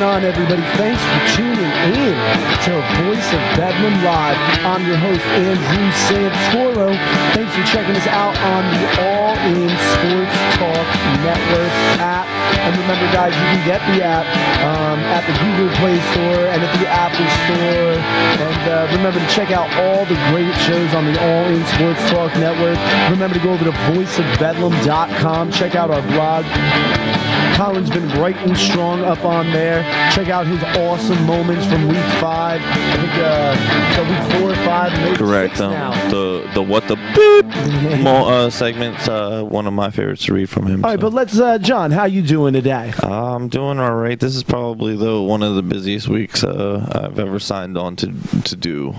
on, everybody? Thanks for tuning in to Voice of Bedlam Live. I'm your host, Andrew Santoro. Thanks for checking us out on the All In Sports Talk Network app. And remember, guys, you can get the app at the Google Play Store and at the Apple Store. And remember to check out all the great shows on the All In Sports Talk Network. Remember to go over to voiceofbedlam.com. Check out our blog. Colin's been bright and strong up on there. Check out his awesome moments from week 5. I think week 4 or 5, maybe correct. 6 now. The what the beep segment's one of my favorites to read from him. All right, but let's, John, how you doing today? I'm doing all right. This is probably one of the busiest weeks I've ever signed on to do.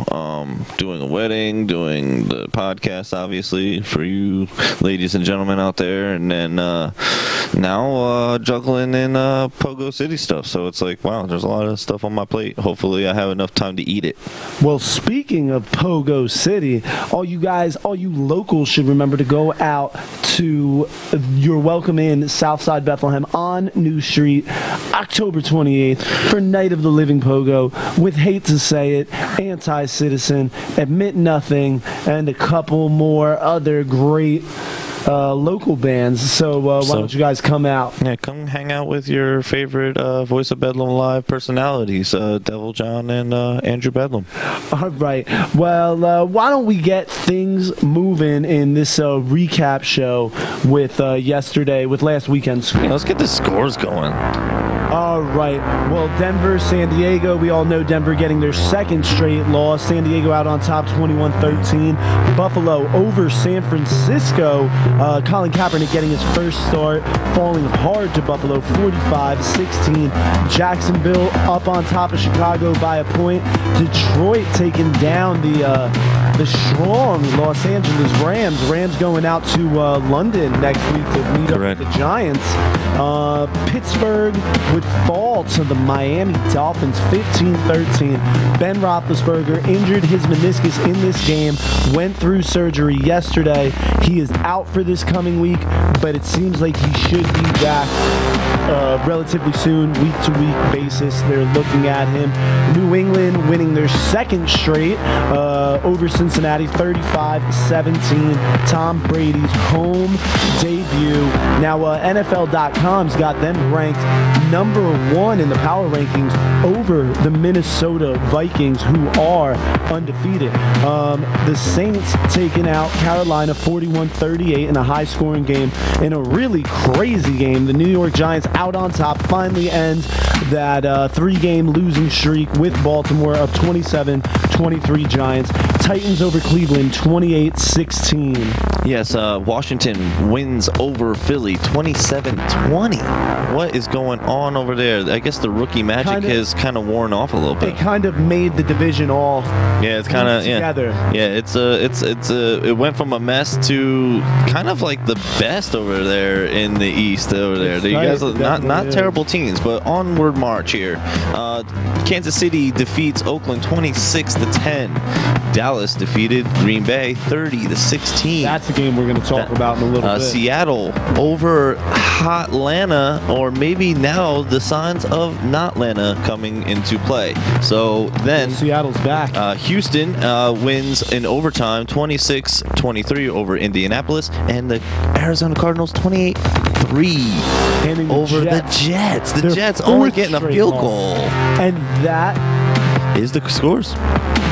Doing a wedding, doing the podcast, obviously, for you ladies and gentlemen out there, and then now juggling in Pogo City stuff. So it's like, wow, there's a lot of stuff on my plate. Hopefully I have enough time to eat it. Well, speaking of Pogo City, all you locals should remember to go out to your welcome in Southside Bethlehem on New Street, October 28th for Night of the Living Pogo with, hate to say it, Anti-Citizen, Admit Nothing, and a couple more other great local bands. So why don't you guys come out? Yeah, come hang out with your favorite Voice of Bedlam Live personalities, Devil John and Andrew Bedlam. All right. Well, why don't we get things moving in this recap show with last weekend's Yeah, let's get the scores going. All right. Well, Denver, San Diego. We all know Denver getting their second straight loss. San Diego out on top, 21-13. Buffalo over San Francisco. Colin Kaepernick getting his first start, falling hard to Buffalo, 45-16. Jacksonville up on top of Chicago by a point. Detroit taking down the strong Los Angeles Rams. Rams going out to London next week to meet up with the Giants. Pittsburgh would fall to the Miami Dolphins 15-13. Ben Roethlisberger injured his meniscus in this game, went through surgery yesterday. He is out for this coming week, but it seems like he should be back relatively soon, week-to-week basis. They're looking at him. New England winning their second straight over Cincinnati, 35-17. Tom Brady's home debut. Now, NFL.com's got them ranked number 1 in the power rankings over the Minnesota Vikings, who are undefeated. The Saints taking out Carolina 41-38 in a high-scoring game. In a really crazy game, the New York Giants out on top, finally ends that 3-game losing streak with Baltimore of 27-23 Giants. Titans over Cleveland 28-16. Yes, Washington wins over Philly 27-20. What is going on over there? I guess the rookie magic has kind of worn off a little bit. It kind of made the division all it's kind of together. Yeah, it went from a mess to kind of like the best over there in the East over there. You guys are not terrible teams, but onward march here. Kansas City defeats Oakland 26-10. Dallas defeated Green Bay 30-16. That's a game we're going to talk about in a little bit. Seattle over Hotlanta, or maybe now the signs of Notlanta coming into play. So then Seattle's back. Houston wins in overtime 26-23 over Indianapolis, and the Arizona Cardinals 28-3 over the Jets. The Jets only getting a field goal. And that is the scores.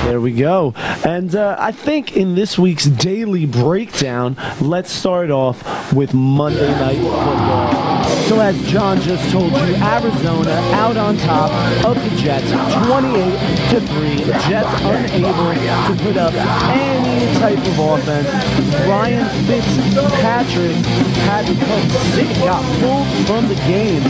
There we go. And I think in this week's daily breakdown, let's start off with Monday Night Football. So as John just told you, Arizona out on top of the Jets, 28-3. Jets unable to put up any type of offense. Ryan Fitzpatrick had become sick, got pulled from the game.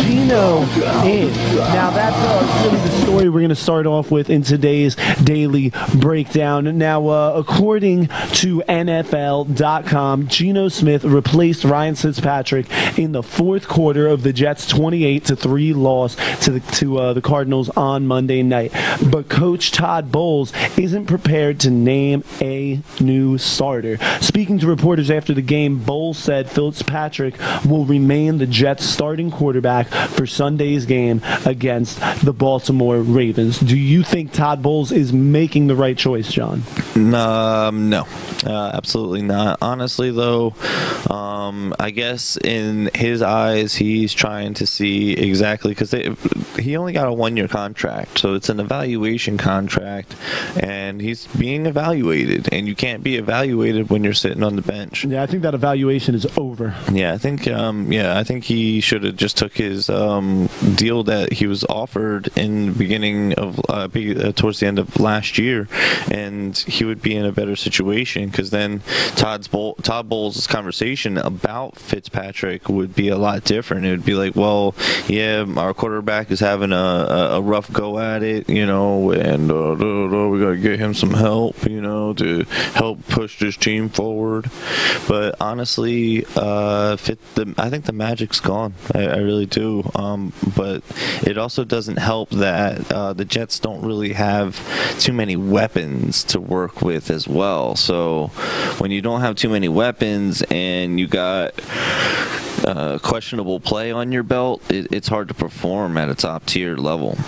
Geno in. Now that's really the story we're going to start off with in today's daily breakdown. Now, according to NFL.com, Geno Smith replaced Ryan Fitzpatrick in the fourth fourth quarter of the Jets' 28-3 loss to the Cardinals on Monday night. But Coach Todd Bowles isn't prepared to name a new starter. Speaking to reporters after the game, Bowles said Fitzpatrick will remain the Jets' starting quarterback for Sunday's game against the Baltimore Ravens. Do you think Todd Bowles is making the right choice, John? No, absolutely not. Honestly, though, I guess in his eyes, he's trying to see exactly, because he only got a 1-year contract, so it's an evaluation contract, and he's being evaluated, and you can't be evaluated when you're sitting on the bench. Yeah, I think that evaluation is over. Yeah, I think he should have just took his deal that he was offered in the beginning of towards the end of last year, and he would be in a better situation, because then Todd Bowles' conversation about Fitzpatrick would be a lot different. It would be like, well, yeah, our quarterback is having a rough go at it, and we got to get him some help, to help push this team forward. But honestly, I think the magic's gone. I really do. But it also doesn't help that the Jets don't really have too many weapons to work with as well. So when you don't have too many weapons and you got questionable play on your belt, it's hard to perform at a top tier level.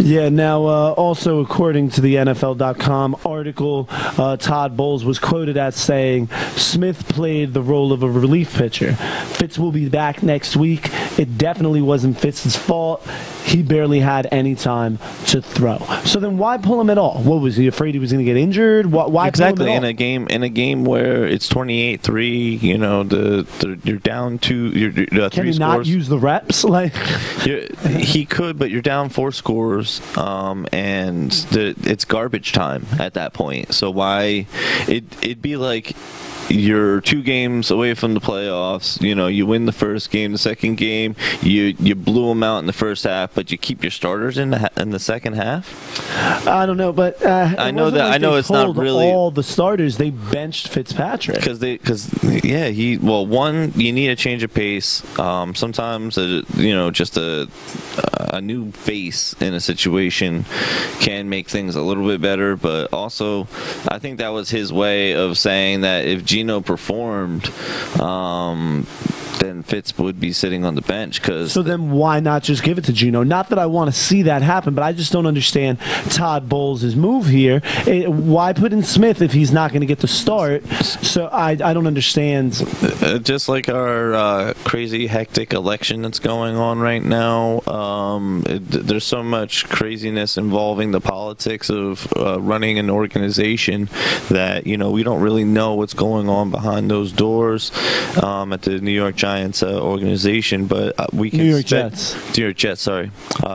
Yeah, now also according to the NFL.com article, Todd Bowles was quoted as saying Smith played the role of a relief pitcher. Fitz will be back next week. It definitely wasn't Fitz's fault. He barely had any time to throw. So then why pull him at all? What, was he afraid he was going to get injured? Why exactly pull him at all? in a game where it's 28-3, you're down to Can three he not scores. use the reps? He could, but you're down 4 scores, and it's garbage time at that point. So why it'd be like you're 2 games away from the playoffs. You win the first game, the second game you blew them out in the first half, but you keep your starters in the second half. I don't know, but I know it's not really all the starters. They benched Fitzpatrick one, you need a change of pace. Sometimes just a new face in a situation can make things a little bit better, but also I think that was his way of saying that if Gino performed, then Fitz would be sitting on the bench. So then why not just give it to Gino? Not that I want to see that happen, but I just don't understand Todd Bowles' move here. Why put in Smith if he's not going to get the start? So I don't understand. Just like our crazy hectic election that's going on right now, there's so much craziness involving the politics of running an organization that we don't really know what's going on behind those doors at the New York Giants organization, but we can New York Jets. Sorry.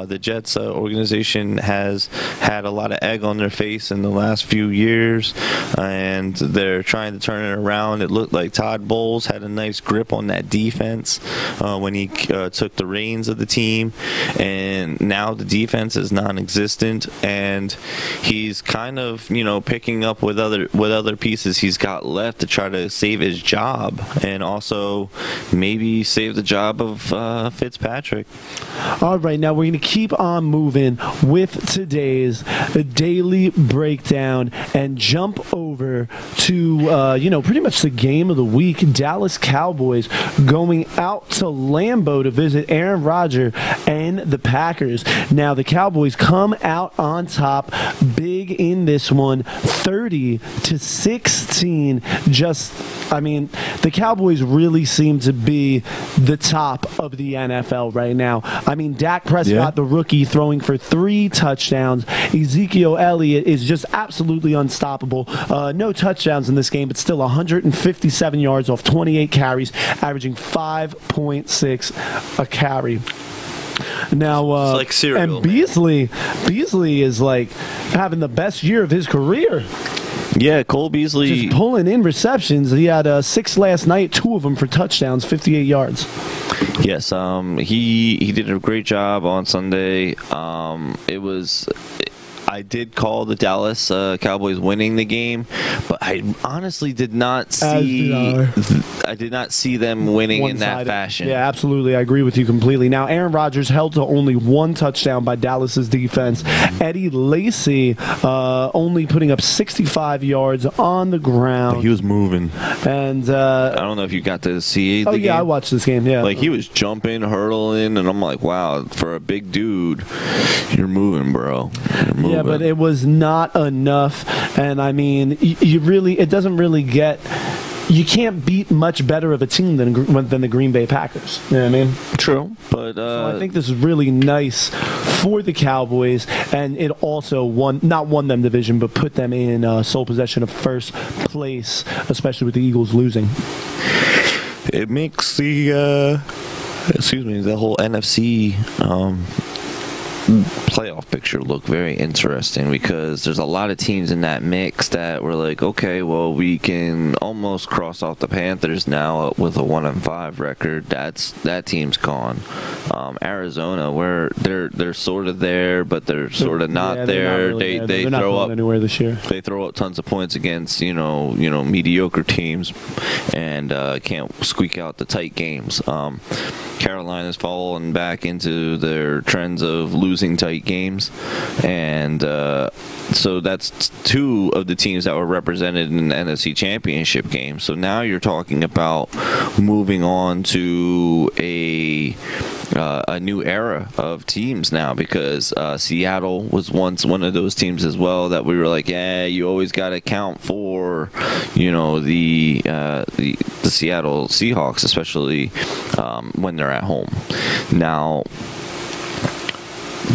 The Jets organization has had a lot of egg on their face in the last few years, and they're trying to turn it around. It looked like Todd Bowles had a nice grip on that defense when he took the reins of the team, and now the defense is non-existent, and he's kind of picking up with other pieces he's got left to try to save his job, and also maybe save the job of Fitzpatrick. All right, now we're going to keep on moving with today's daily breakdown and jump over to pretty much the game of the week. Dallas Cowboys going out to Lambeau to visit Aaron Rodgers and the Packers. Now the Cowboys come out on top big in this one, 30-16. The Cowboys really seem to be the top of the NFL right now. Dak Prescott, the rookie, throwing for 3 touchdowns. Ezekiel Elliott is just absolutely unstoppable. No touchdowns in this game, but still 157 yards off 28 carries, averaging 5.6 a carry. Now, it's like cereal, and Beasley is like having the best year of his career. Yeah, Cole Beasley just pulling in receptions. He had 6 last night, 2 of them for touchdowns, 58 yards. Yes, he did a great job on Sunday. I did call the Dallas Cowboys winning the game, but I honestly did not see I did not see them winning in that fashion. Yeah, absolutely. I agree with you completely. Now, Aaron Rodgers held to only one touchdown by Dallas's defense. Eddie Lacy only putting up 65 yards on the ground. But he was moving. And I don't know if you got to see the game. I watched this game, yeah. Like, he was jumping, hurdling, and I'm like, wow, for a big dude, you're moving, bro. You're moving. Yeah, but it was not enough. And, I mean, it doesn't really get... You can't beat much better of a team than the Green Bay Packers. You know what I mean? True, but so I think this is really nice for the Cowboys, and it also not won them division, but put them in sole possession of first place, especially with the Eagles losing. It makes the whole NFC playoff picture look very interesting, because there's a lot of teams in that mix that were like, okay, well, we can almost cross off the Panthers now with a 1-5 record. That team's gone. Arizona, where they're sort of there, but they're sort of not there. Not really they they're not throw going up anywhere this year. They throw up tons of points against mediocre teams, and can't squeak out the tight games. Carolina's fallen back into their trends of losing tight games, and so that's two of the teams that were represented in the NFC Championship game. So now you're talking about moving on to a new era of teams now, because Seattle was once one of those teams as well that we were like, yeah, you always got to count for, the Seattle Seahawks, especially when they're at home. Now,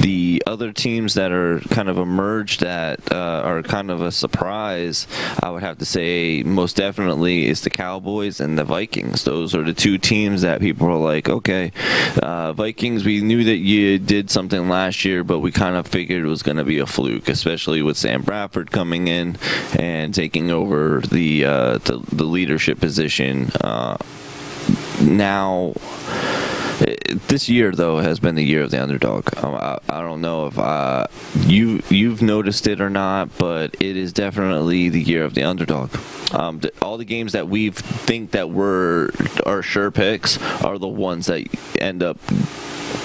the other teams that are kind of emerged that are kind of a surprise, I would have to say most definitely is the Cowboys and the Vikings. Those are the two teams that people are like, okay, Vikings, we knew that you did something last year, but we kind of figured it was going to be a fluke, especially with Sam Bradford coming in and taking over the leadership position. Now, this year, though, has been the year of the underdog. I don't know if you've noticed it or not, but it is definitely the year of the underdog. All the games that we think that were our sure picks are the ones that end up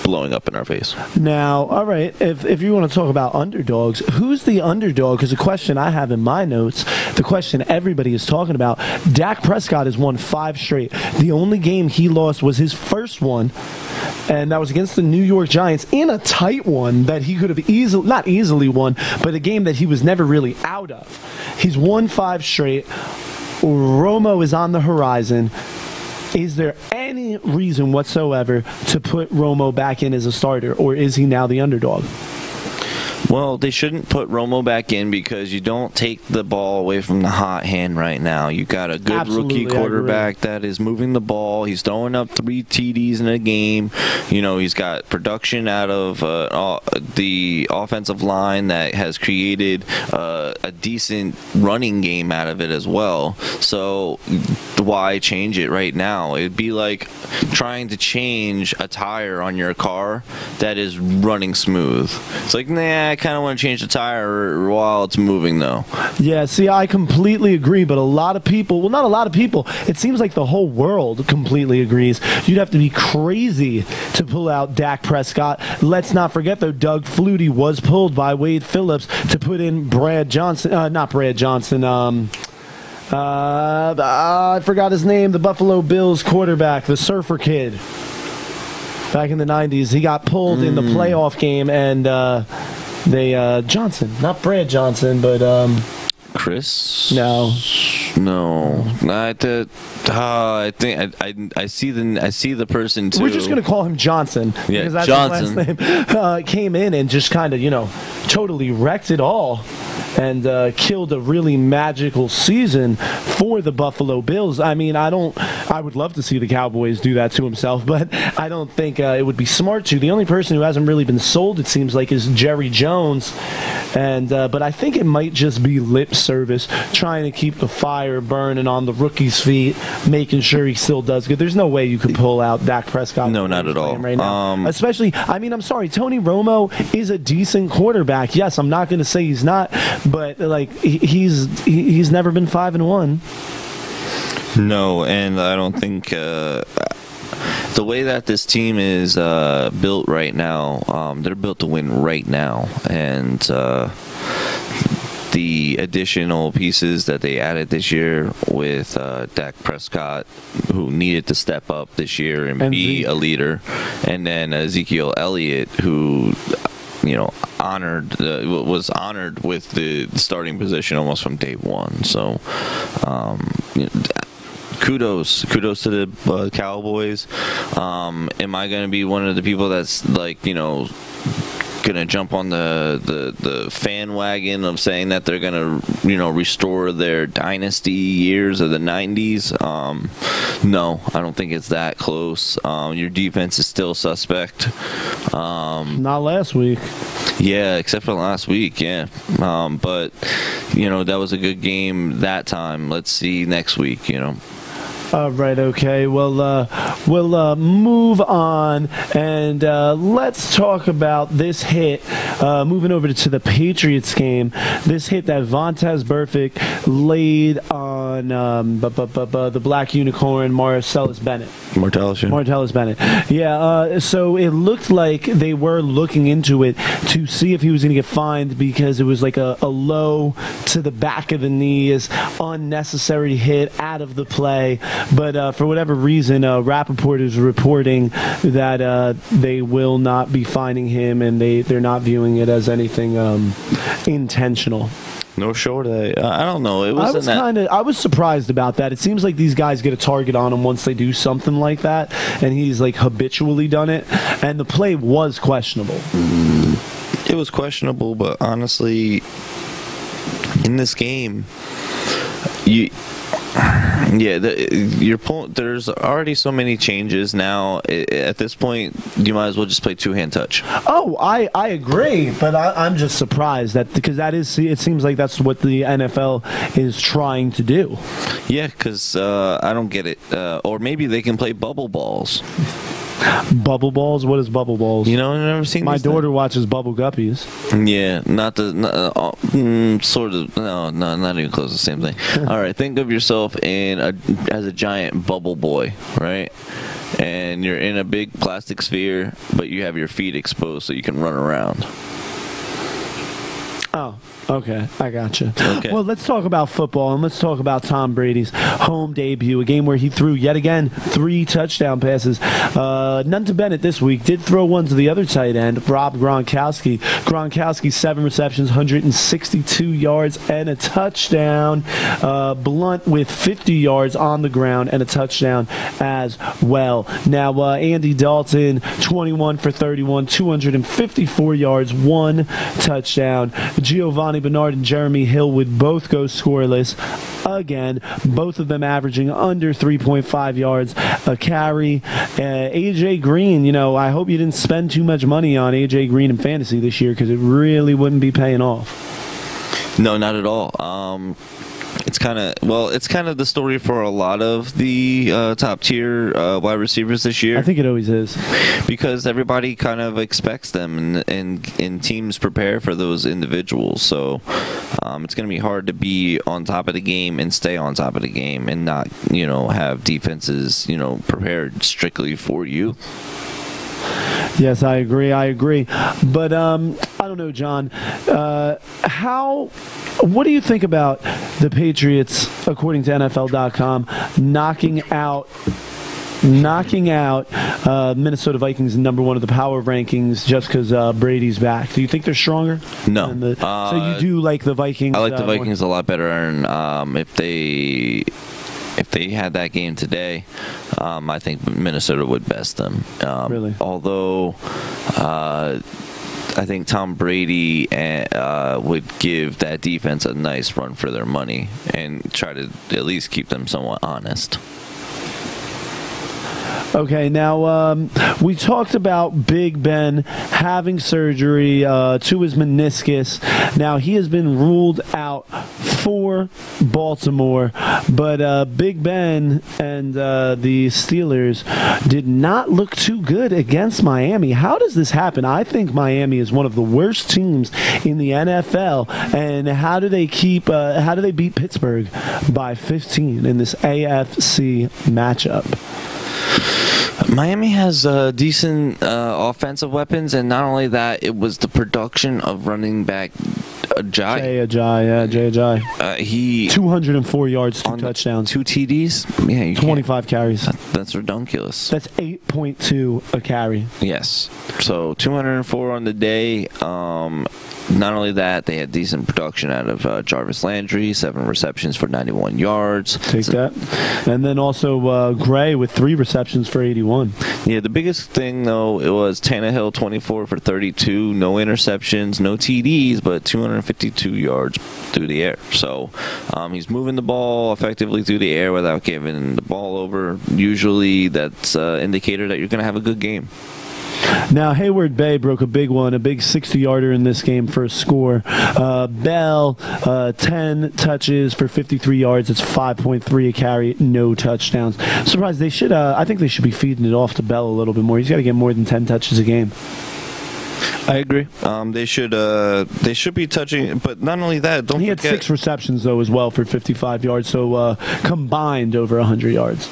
blowing up in our face. Now, all right, if you want to talk about underdogs, who's the underdog? Because the question I have in my notes, the question everybody is talking about, Dak Prescott has won 5 straight. The only game he lost was his first one, and that was against the New York Giants in a tight one that he could have not easily won, but a game that he was never really out of. He's won 5 straight. Romo is on the horizon. Is there any reason whatsoever to put Romo back in as a starter, or is he now the underdog? Well, they shouldn't put Romo back in because you don't take the ball away from the hot hand right now. You got a good rookie quarterback that is moving the ball. He's throwing up 3 TDs in a game. He's got production out of the offensive line that has created a decent running game out of it as well. So why change it right now? It'd be like trying to change a tire on your car that is running smooth. It's like, nah, I kind of want to change the tire while it's moving, though. Yeah, see, I completely agree, but a lot of people, well, not a lot of people, it seems like the whole world completely agrees. You'd have to be crazy to pull out Dak Prescott. Let's not forget, though, Doug Flutie was pulled by Wade Phillips to put in Brad Johnson, not Brad Johnson, I forgot his name, the Buffalo Bills quarterback, the surfer kid. Back in the 90s, he got pulled in the playoff game, and Johnson, not Brad Johnson, but Chris? No. I think I see the person too. We're just gonna call him Johnson. Yeah, because that's Johnson. his last name. Came in and just kind of totally wrecked it all, and killed a really magical season for the Buffalo Bills. I mean, I would love to see the Cowboys do that to himself, but I don't think it would be smart to. The only person who hasn't really been sold, it seems like, is Jerry Jones, and but I think it might just be lip service, trying to keep the fire burning on the rookie's feet, making sure he still does good. There's no way you could pull out Dak Prescott. No, not at all. Right now. Especially, I'm sorry, Tony Romo is a decent quarterback. Yes, I'm not going to say he's not, but like he's never been 5-1. No, and I don't think the way that this team is built right now, they're built to win right now, and the additional pieces that they added this year with Dak Prescott, who needed to step up this year and be a leader, and then Ezekiel Elliott, who was honored with the starting position almost from day one. So kudos to the Cowboys. Am I going to be one of the people that's gonna jump on the fan wagon of saying that they're gonna restore their dynasty years of the 90s? No, I don't think it's that close. Your defense is still suspect. Not last week. Yeah, except for last week. Yeah, but that was a good game that time. Let's see next week. All right, okay. Well, we'll move on, and let's talk about this hit. Moving over to the Patriots game, this hit that Vontaze Burfict laid on the Black Unicorn, Martellus Bennett. Yeah, so it looked like they were looking into it to see if he was going to get fined because it was like a low to the back of the knees, unnecessary hit out of the play. But for whatever reason, Rappaport is reporting that they will not be fining him, and they're not viewing it as anything intentional. No, sure. I don't know. I was surprised about that. It seems like these guys get a target on them once they do something like that, and he's like habitually done it. And the play was questionable. It was questionable, but honestly, in this game, your point. There's already so many changes now. At this point, you might as well just play two-hand touch. Oh, I agree, but I'm just surprised because it seems like that's what the NFL is trying to do. Yeah, because I don't get it. Or maybe they can play bubble balls. Bubble balls? What is bubble balls? I've never seen. My daughter watches Bubble Guppies. Yeah, sort of. No, not even close to the same thing. All right, think of yourself as a giant bubble boy, right? And you're in a big plastic sphere, but you have your feet exposed so you can run around. Oh, okay. I gotcha. Okay. Well, let's talk about football, and let's talk about Tom Brady's home debut, a game where he threw, yet again, 3 touchdown passes. None to Bennett this week. Did throw one to the other tight end, Rob Gronkowski. Gronkowski, 7 receptions, 162 yards, and a touchdown. Blunt with 50 yards on the ground and a touchdown as well. Now, Andy Dalton, 21 for 31, 254 yards, 1 touchdown. Giovanni Bernard and Jeremy Hill would both go scoreless again, both of them averaging under 3.5 yards a carry. AJ Green, I hope you didn't spend too much money on AJ Green in fantasy this year because it really wouldn't be paying off. No, not at all. It's kind of the story for a lot of the top tier wide receivers this year. I think it always is, because everybody kind of expects them, and teams prepare for those individuals. So it's going to be hard to be on top of the game and stay on top of the game and not have defenses prepared strictly for you. Yes, I agree. But I don't know, John. What do you think about the Patriots, according to NFL.com, knocking out Minnesota Vikings #1 of the power rankings just because Brady's back? Do you think they're stronger? No. So you do like the Vikings? I like the Vikings a lot better, and if they had that game today, I think Minnesota would best them. Really? Although I think Tom Brady would give that defense a nice run for their money and try to at least keep them somewhat honest. Okay, now we talked about Big Ben having surgery to his meniscus. Now he has been ruled out for Baltimore, but Big Ben and the Steelers did not look too good against Miami. How does this happen? I think Miami is one of the worst teams in the NFL, and how do they beat Pittsburgh by 15 in this AFC matchup? Miami has decent offensive weapons, and not only that, it was the production of running back Jay Ajayi. He 204 yards, 2 touchdowns, 2 TDs. Yeah, 25 carries. That's ridiculous. That's 8.2 a carry. Yes. So 204 on the day. Not only that, they had decent production out of Jarvis Landry, 7 receptions for 91 yards. Take that. And then also Gray with 3 receptions for 81. Yeah, the biggest thing, though, it was Tannehill, 24 for 32, no interceptions, no TDs, but 252 yards through the air. So he's moving the ball effectively through the air without giving the ball over. Usually that's an indicator that you're going to have a good game. Now, Hayward Bay broke a big one, a big 60-yarder in this game for a score. Bell, 10 touches for 53 yards. It's 5.3 a carry, no touchdowns. Surprised they should. I think they should be feeding it off to Bell a little bit more. He's got to get more than 10 touches a game. I agree. They should be touching, but not only that. Don't forget, he had 6 receptions though as well for 55 yards. So combined over 100 yards.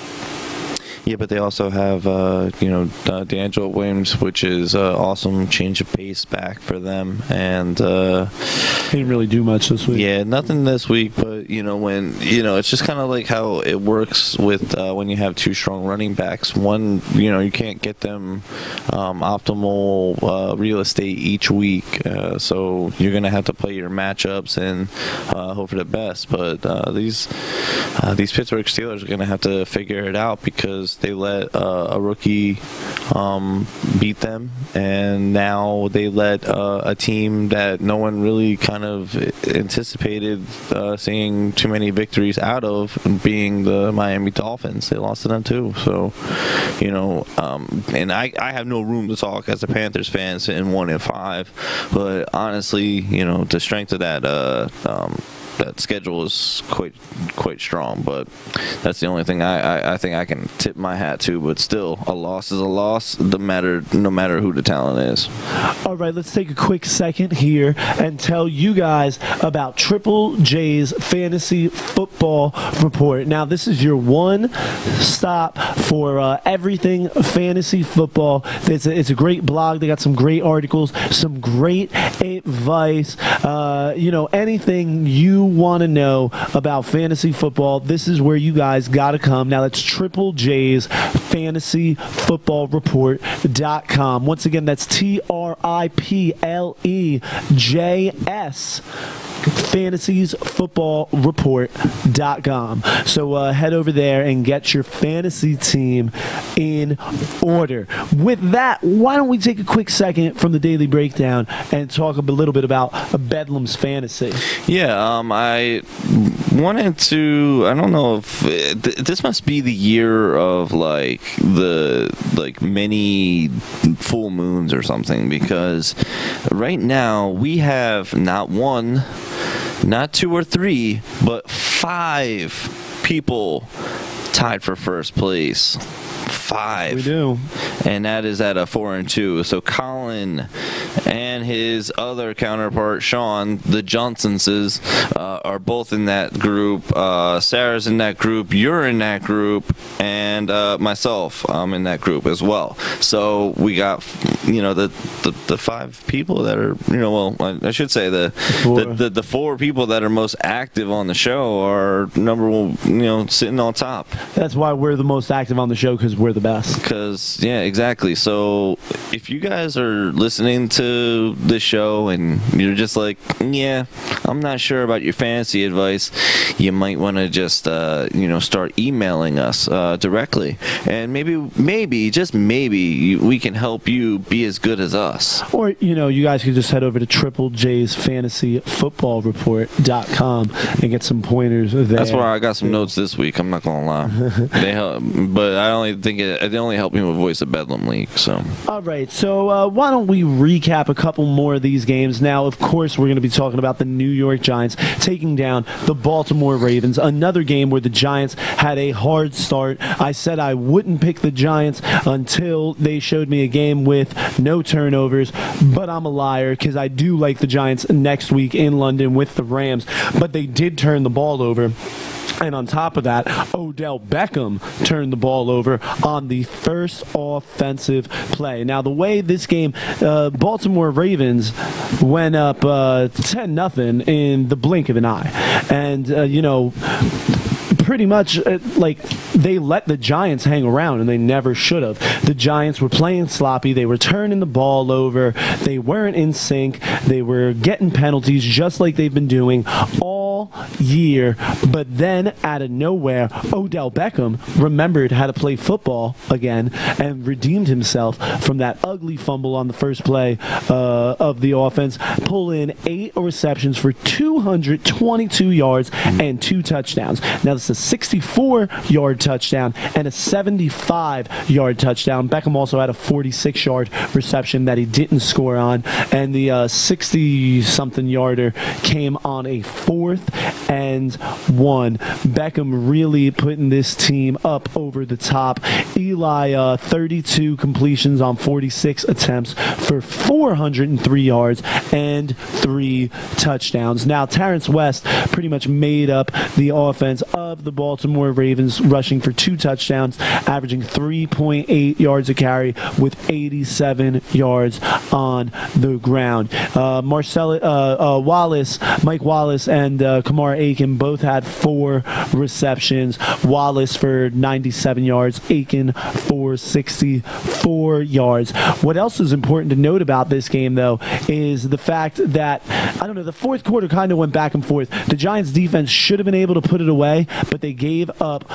Yeah, but they also have, D'Angelo Williams, which is awesome change of pace back for them. And he didn't really do much this week. Yeah, nothing this week. But it's just kind of like how it works with when you have 2 strong running backs. One, you can't get them optimal real estate each week, so you're gonna have to play your matchups and hope for the best. But these Pittsburgh Steelers are gonna have to figure it out because they let a rookie beat them, and now they let a team that no one really kind of anticipated seeing too many victories out of, being the Miami Dolphins. They lost to them too. So, and I have no room to talk as a Panthers fan sitting 1-5, but honestly, the strength of that schedule is quite strong, but that's the only thing I think I can tip my hat to. But still, a loss is a loss, no matter who the talent is. All right, let's take a quick second here and tell you guys about Triple J's Fantasy Football Report. Now, this is your one stop for everything fantasy football. It's a great blog. They got some great articles, some great advice. Anything you want to know about fantasy football, this is where you guys got to come. Now, that's Triple J's Fantasy Football Report.com. Once again, that's TRIPLEJS FantasyFootballReport.com. So head over there and get your fantasy team in order. With that, why don't we take a quick second from the Daily Breakdown and talk a little bit about Bedlam's fantasy? Yeah, I wanted to. I don't know if this must be the year of many full moons or something, because right now we have not 1, not 2 or 3, but 5 people tied for first place. 5. We do. And that is at a 4-2. So Colin and his other counterpart, Sean, the Johnsonses, are both in that group. Sarah's in that group. You're in that group. And myself, I'm in that group as well. So we got, the 5 people that are, I should say the 4 people that are most active on the show are number 1, sitting on top. That's why we're the most active on the show, because we're the best. Yeah, exactly. So if you guys are listening to the show and you're just like, yeah, I'm not sure about your fantasy advice, you might want to just start emailing us directly, and maybe just maybe we can help you be as good as us. Or you guys could just head over to Triple J's Fantasy Football Report.com and get some pointers there. That's where I got some notes this week. I'm not gonna lie, they help, but I only think they only help me with Voice of Bedlam League. So all right, so why don't we recap recap a couple more of these games. Now, of course, we're going to be talking about the New York Giants taking down the Baltimore Ravens. Another game where the Giants had a hard start. I said I wouldn't pick the Giants until they showed me a game with no turnovers, but I'm a liar because I do like the Giants next week in London with the Rams, but they did turn the ball over. And on top of that, Odell Beckham turned the ball over on the first offensive play. Now, the way this game, Baltimore Ravens went up 10-0 in the blink of an eye. And, pretty much they let the Giants hang around, and they never should have. The Giants were playing sloppy. They were turning the ball over. They weren't in sync. They were getting penalties just like they've been doing all year. But then, out of nowhere, Odell Beckham remembered how to play football again and redeemed himself from that ugly fumble on the first play of the offense. Pull in 8 receptions for 222 yards and 2 touchdowns. Now, this is a 64-yard touchdown and a 75-yard touchdown. Beckham also had a 46-yard reception that he didn't score on, and the 60-something yarder came on a 4th and 1. Beckham really putting this team up over the top. Eli, 32 completions on 46 attempts for 403 yards and 3 touchdowns. Now, Terrence West pretty much made up the offense of the Baltimore Ravens, rushing for 2 touchdowns, averaging 3.8 yards a carry with 87 yards on the ground. Mike Wallace, and Kamar Aiken both had 4 receptions. Wallace for 97 yards, Aiken for 64 yards. What else is important to note about this game, though, is the fact that, the fourth quarter kind of went back and forth. The Giants defense should have been able to put it away, but they gave up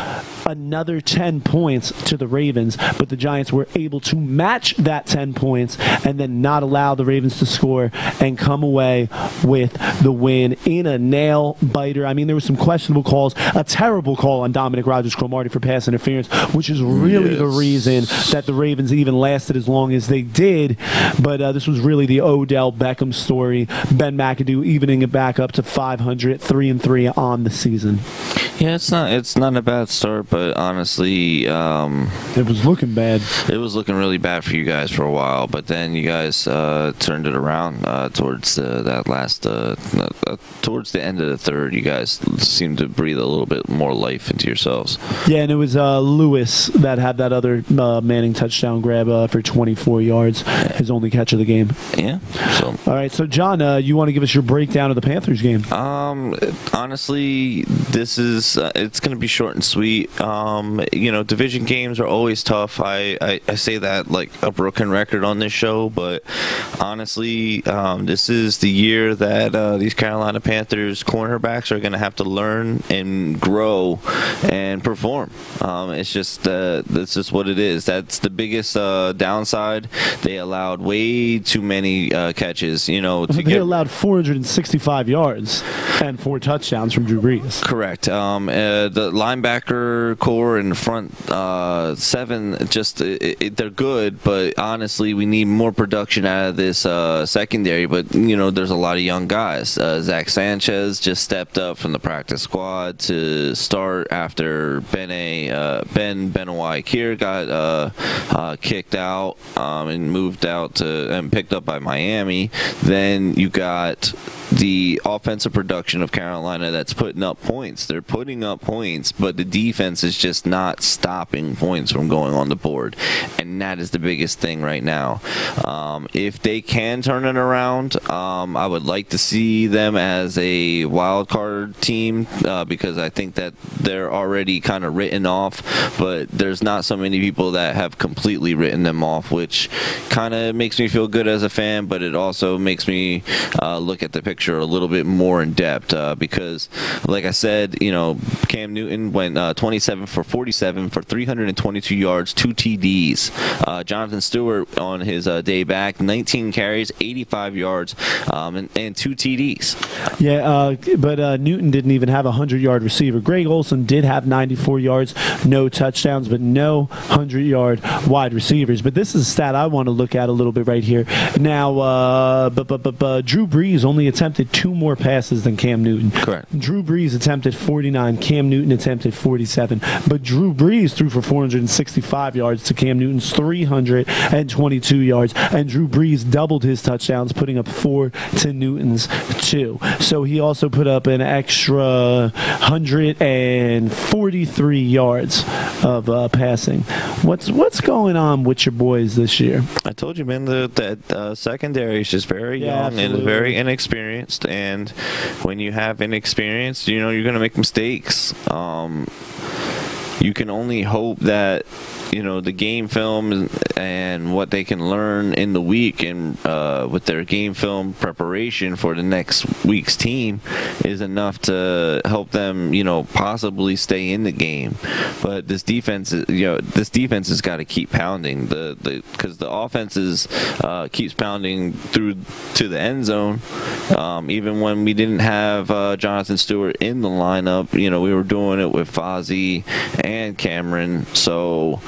another 10 points to the Ravens, but the Giants were able to match that 10 points and then not allow the Ravens to score and come away with the win in a nail-biter. There was some questionable calls, a terrible call on Dominic Rodgers-Cromartie for pass interference, which is really the reason that the Ravens even lasted as long as they did, but this was really the Odell Beckham story. Ben McAdoo evening it back up to 500, 3-3 on the season. Yeah, it's not a bad start, but honestly, it was looking bad. It was looking really bad for you guys for a while, but then you guys turned it around towards towards the end of the third. You guys seemed to breathe a little bit more life into yourselves. Yeah, and it was Lewis that had that other Manning touchdown grab for 24 yards, his only catch of the game. Yeah. So. All right, so John, you want to give us your breakdown of the Panthers game? Honestly, this is it's going to be short and sweet. Division games are always tough. I say that like a broken record on this show, but honestly, this is the year that these Carolina Panthers cornerbacks are going to have to learn and grow and perform. It's just what it is. That's the biggest downside. They allowed way too many catches. They allowed 465 yards and 4 touchdowns from Drew Brees. Correct. The linebacker core and the front 7, they're good, but honestly, we need more production out of this secondary. But there's a lot of young guys. Zach Sanchez just stepped up from the practice squad to start after Ben Benoit got kicked out and moved out and picked up by Miami. Then you got the offensive production of Carolina that's putting up points. They're putting up points, but the defense is just not stopping points from going on the board, and that is the biggest thing right now. If they can turn it around, I would like to see them as a wild card team because I think that they're already kind of written off, but there's not so many people that have completely written them off, which kind of makes me feel good as a fan, but it also makes me look at the picture picture a little bit more in depth because, like I said, Cam Newton went 27 for 47 for 322 yards, 2 TDs. Jonathan Stewart on his day back, 19 carries, 85 yards, and 2 TDs. Yeah, but Newton didn't even have a 100-yard receiver. Greg Olsen did have 94 yards, no touchdowns, but no 100-yard wide receivers. But this is a stat I want to look at a little bit right here. Now, but Drew Brees only attempted 2 more passes than Cam Newton. Correct. Drew Brees attempted 49. Cam Newton attempted 47. But Drew Brees threw for 465 yards to Cam Newton's 322 yards. And Drew Brees doubled his touchdowns, putting up 4 to Newton's 2. So he also put up an extra 143 yards of passing. What's going on with your boys this year? I told you, man, that secondary is just very young and very inexperienced. And when you have inexperience, you're going to make mistakes. You can only hope that the game film and what they can learn in the week and with their game film preparation for the next week's team is enough to help them, possibly stay in the game. But this defense, has got to keep pounding because the offense keeps pounding through to the end zone. Even when we didn't have Jonathan Stewart in the lineup, we were doing it with Fozzie and Cameron. So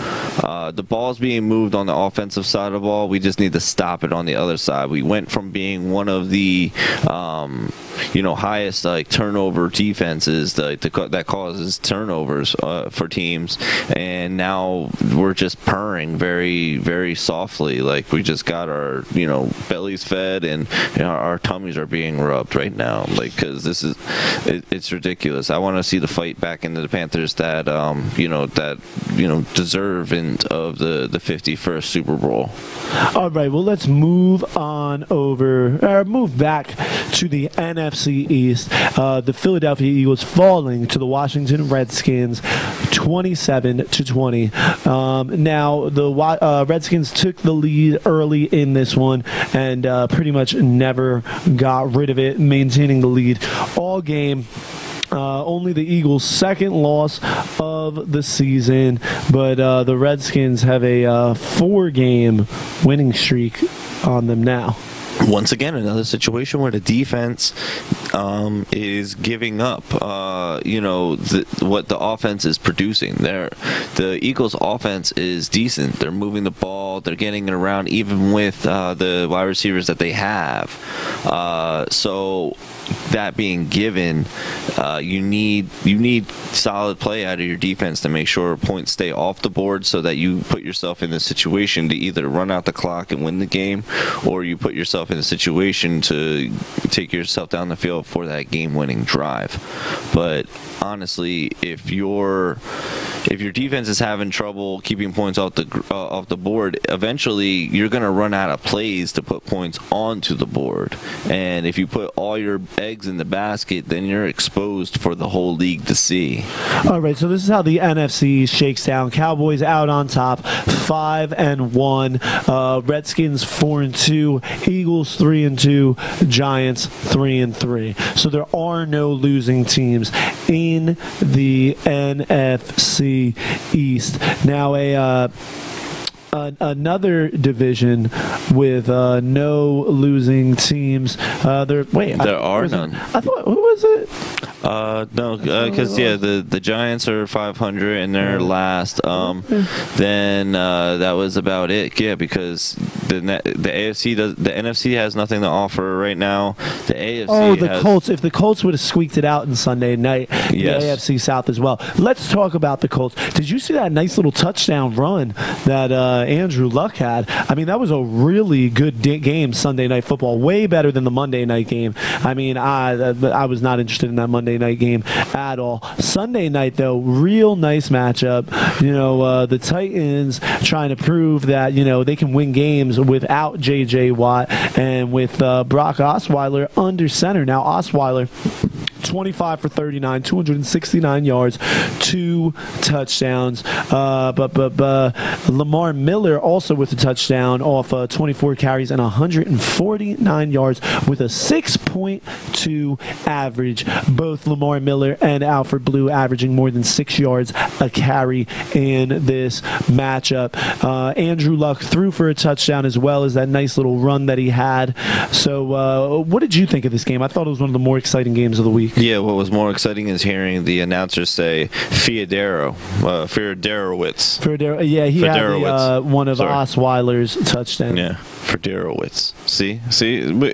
the ball's being moved on the offensive side of the ball. We just need to stop it on the other side. We went from being one of the highest turnover defenses that causes turnovers for teams, and now we're just purring very, very softly. Like we just got our bellies fed and our tummies are being rubbed right now. Because it's ridiculous. I want to see the fight back into the Panthers that deserve of the 51st Super Bowl. All right, well, let's move back to the NFC East. The Philadelphia Eagles falling to the Washington Redskins 27-20. Now, the Redskins took the lead early in this one and pretty much never got rid of it, maintaining the lead all game. Only the Eagles' second loss of the season, but the Redskins have a 4-game winning streak on them now. Once again, another situation where the defense is giving up, what the offense is producing. The Eagles' offense is decent. They're moving the ball. They're getting it around, even with the wide receivers that they have. So that being given, you need solid play out of your defense to make sure points stay off the board, so that you put yourself in the situation to either run out the clock and win the game, or you put yourself in a situation to take yourself down the field for that game-winning drive. But honestly, if your defense is having trouble keeping points off the board, eventually you're going to run out of plays to put points onto the board. And if you put all your eggs in the basket, then you're exposed for the whole league to see. All right, so this is how the NFC shakes down. Cowboys out on top, 5-1. Redskins 4-2. Eagles 3-2. Giants 3-3. So there are no losing teams in the NFC East. Now another division with no losing teams. There are none. I thought, who was it? No, because the Giants are 500 and they're last. Then that was about it. Yeah, because the NFC has nothing to offer right now. The AFC. Colts. If the Colts would have squeaked it out on Sunday night, yes. The AFC South as well. Let's talk about the Colts. Did you see that nice little touchdown run that Andrew Luck had? I mean, that was a really good game, Sunday Night Football. Way better than the Monday night game. I mean, I was not interested in that Monday night game at all. Sunday night, though, real nice matchup. The Titans trying to prove that, they can win games without J.J. Watt and with Brock Osweiler under center. Now, Osweiler 25 for 39, 269 yards, 2 touchdowns. But Lamar Miller also with a touchdown off 24 carries and 149 yards with a 6.2 average. Both Lamar Miller and Alfred Blue averaging more than 6 yards a carry in this matchup. Andrew Luck threw for a touchdown as well as that nice little run that he had. So what did you think of this game? I thought it was one of the more exciting games of the week. Yeah, what was more exciting is hearing the announcers say Fiedorowicz. Yeah, he had one of Osweiler's touchdowns. Yeah, Fiedorowicz. See,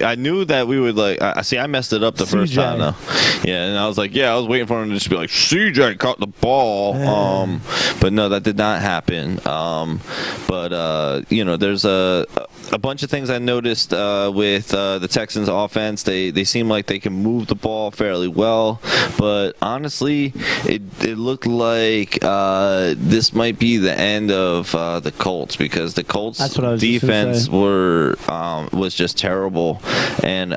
I knew that we would I messed it up the first time though. Yeah, and I was like, I was waiting for him to just be like, CJ caught the ball. But no, that did not happen. There's a bunch of things I noticed with the Texans offense. They seem like they can move the ball fairly well, but honestly, it looked like this might be the end of the Colts, because the Colts defense was just terrible, and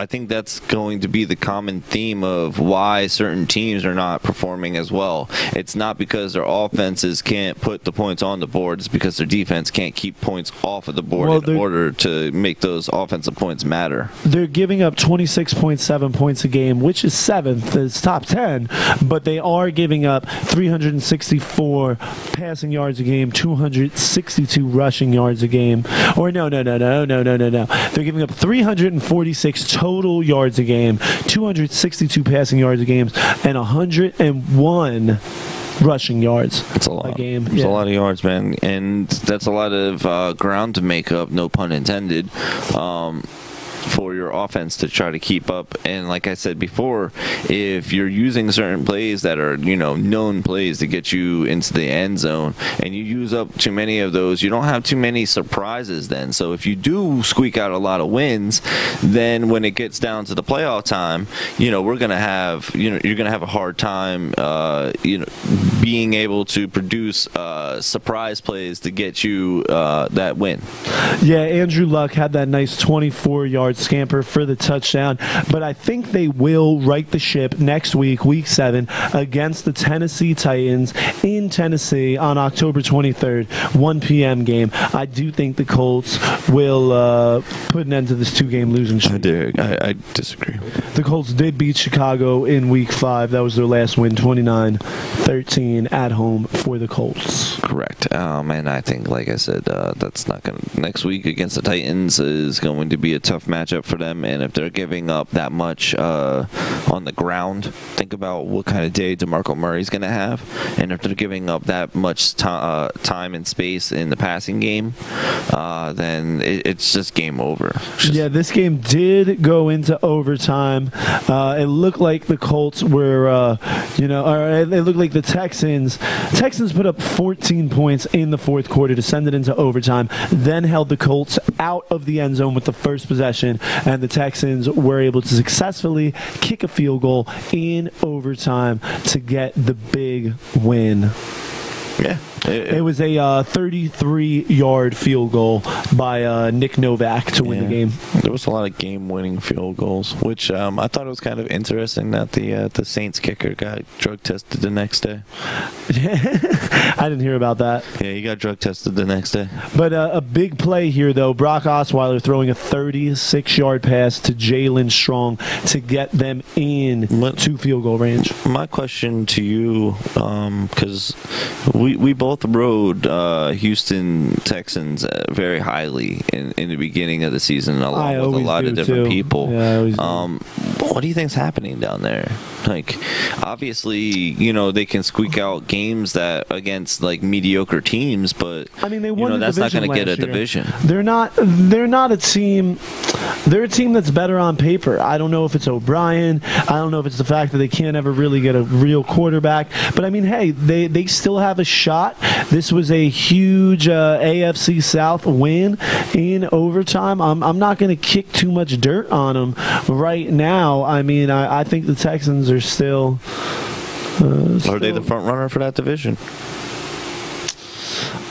I think that's going to be the common theme of why certain teams are not performing as well. It's not because their offenses can't put the points on the board. It's because their defense can't keep points off of the board in order to make those offensive points matter. They're giving up 26.7 points a game, which is 7th. It's top 10, but they are giving up 364 passing yards a game, 262 rushing yards a game. Or no. They're giving up 346 total yards a game, 262 passing yards a game, and 101 rushing yards. That's a lot. A game. It's a lot of yards, man, and that's a lot of ground to make up. No pun intended. For your offense to try to keep up. And like I said before, if you're using certain plays that are, known plays to get you into the end zone, and you use up too many of those, you don't have too many surprises then. So if you do squeak out a lot of wins, then when it gets down to the playoff time, we're going to have, you're going to have a hard time, being able to produce surprise plays to get you that win. Yeah, Andrew Luck had that nice 24-yard scamper for the touchdown, but I think they will right the ship next week, week 7, against the Tennessee Titans in Tennessee on October 23rd, 1 p.m. game. I do think the Colts will put an end to this 2-game losing streak. I disagree. The Colts did beat Chicago in week 5. That was their last win, 29-13 at home for the Colts. Correct. And I think, like I said, that's not going to... Next week against the Titans is going to be a tough matchup for them, and if they're giving up that much on the ground, think about what kind of day DeMarco Murray's going to have, and if they're giving up that much time and space in the passing game, then it's just game over. Yeah, this game did go into overtime. It looked like the Colts were, it looked like the Texans put up 14 points in the fourth quarter to send it into overtime, then held the Colts out of the end zone with the first possession, and the Texans were able to successfully kick a field goal in overtime to get the big win. Yeah. It was a 33-yard field goal by Nick Novak to win the game. There was a lot of game-winning field goals, which I thought it was kind of interesting that the Saints kicker got drug tested the next day. I didn't hear about that. Yeah, he got drug tested the next day. But a big play here, though. Brock Osweiler throwing a 36-yard pass to Jalen Strong to get them in to field goal range. My question to you, because we both rode Houston Texans very highly in the beginning of the season, along with a lot of different people. Yeah, what do you think's happening down there? Like, obviously, they can squeak out games that against mediocre teams, but I mean, they won that's not going to get a year. division. They're not a team. They're a team that's better on paper. I don't know if it's O'Brien. I don't know if it's the fact that they can't ever really get a real quarterback. But I mean, hey, they still have a shot. This was a huge AFC South win in overtime. I'm not going to kick too much dirt on them right now. I mean, I think the Texans are still. Are they the front runner for that division?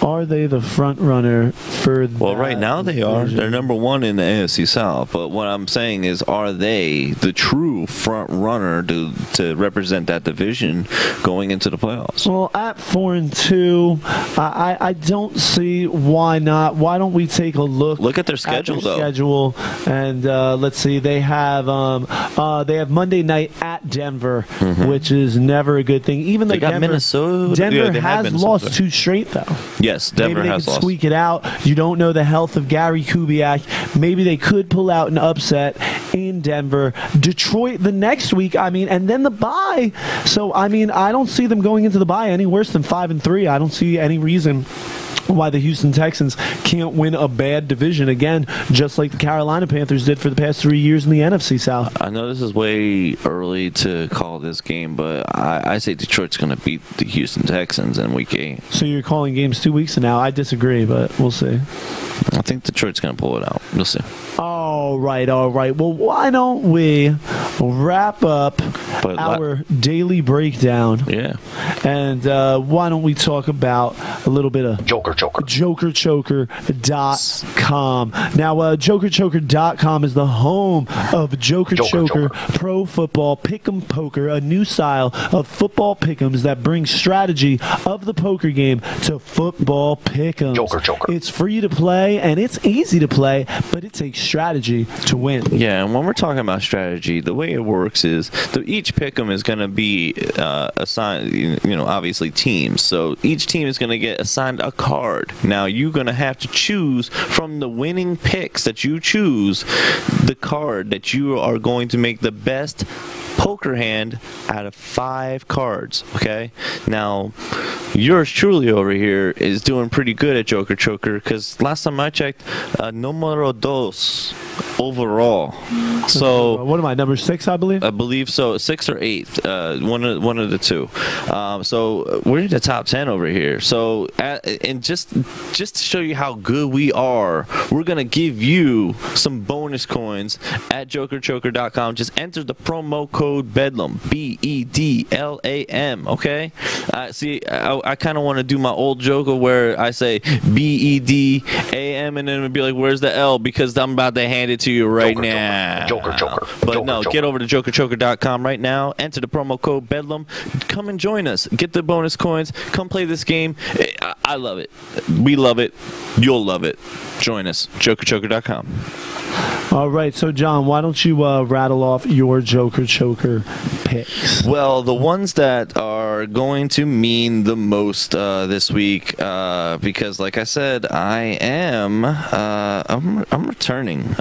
Are they the front runner for Well, right now they are. They're number one in the AFC South. But what I'm saying is, are they the true front runner to represent that division going into the playoffs? Well, at 4-2, I don't see why not. Why don't we take a look at their schedule, though. Schedule, and let's see. They have Monday night at Denver, which is never a good thing. Even though they got Minnesota. Denver has lost 2 straight, though. Yes, Denver Maybe they has can lost. Squeak it out. You don't know the health of Gary Kubiak. Maybe they could pull out an upset in Denver. Detroit the next week, and then the bye. So, I don't see them going into the bye any worse than 5-3. I don't see any reason why the Houston Texans can't win a bad division again, just like the Carolina Panthers did for the past 3 years in the NFC South. I know this is way early to call this game, but I say Detroit's going to beat the Houston Texans in Week 8. So you're calling games 2 weeks from now? I disagree, but we'll see. I think Detroit's going to pull it out. We'll see. All right. Well, why don't we wrap up our daily breakdown? Yeah. And why don't we talk about a little bit of JokerChoker.com. Now, JokerChoker.com is the home of Joker Choker Pro Football Pick'em Poker, a new style of football pick'ems that brings strategy of the poker game to football pick'ems. Joker. It's free to play and it's easy to play, but it takes strategy to win. Yeah, and when we're talking about strategy, the way it works is each pick'em is going to be assigned, obviously teams. So each team is going to get assigned a card. Now you're going to have to choose from the winning picks that you choose the card that you are going to make the best poker hand out of 5 cards. Okay, now yours truly over here is doing pretty good at Joker Choker, because last time I checked, numero dos overall. So what am I, number 6, I believe? I believe so, 6 or 8, one of the two. So we're in the top 10 over here. So and just to show you how good we are, we're gonna give you some bonus coins at JokerChoker.com. Just enter the promo code Bedlam, BEDLAM. Okay. See, I kind of want to do my old joke of where I say BEDAM and then it'd be like, where's the L? Because I'm about to hand it to you right now. Joker. But get over to JokerChoker.com right now. Enter the promo code Bedlam. Come and join us. Get the bonus coins. Come play this game. I love it. We love it. You'll love it. Join us. JokerChoker.com. All right, so John, why don't you rattle off your Joker Choker picks? Well, the ones that are going to mean the most this week, because like I said, I'm returning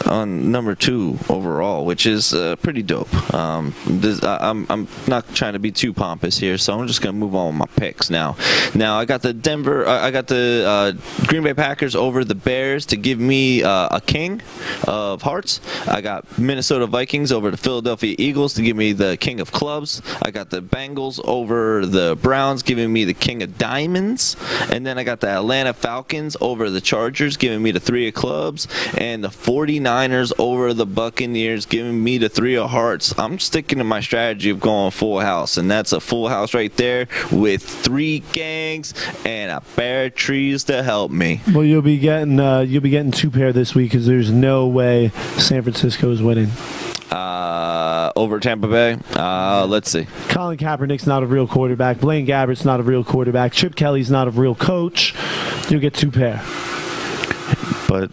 on number 2 overall, which is pretty dope. I'm not trying to be too pompous here, so I'm just gonna move on with my picks now. Now I got the Green Bay Packers over the Bears to give me a king of hearts. I got Minnesota Vikings over the Philadelphia Eagles to give me the king of clubs. I got the Bengals over the Browns giving me the king of diamonds. And then I got the Atlanta Falcons over the Chargers giving me the 3 of clubs. And the 49ers over the Buccaneers giving me the 3 of hearts. I'm sticking to my strategy of going full house, and that's a full house right there with 3 gangs and a pair of trees to help me. Well, you'll be getting 2 pair this week, because there's no way San Francisco is winning. Over Tampa Bay. Let's see. Colin Kaepernick's not a real quarterback. Blaine Gabbert's not a real quarterback. Chip Kelly's not a real coach. You'll get 2 pair. But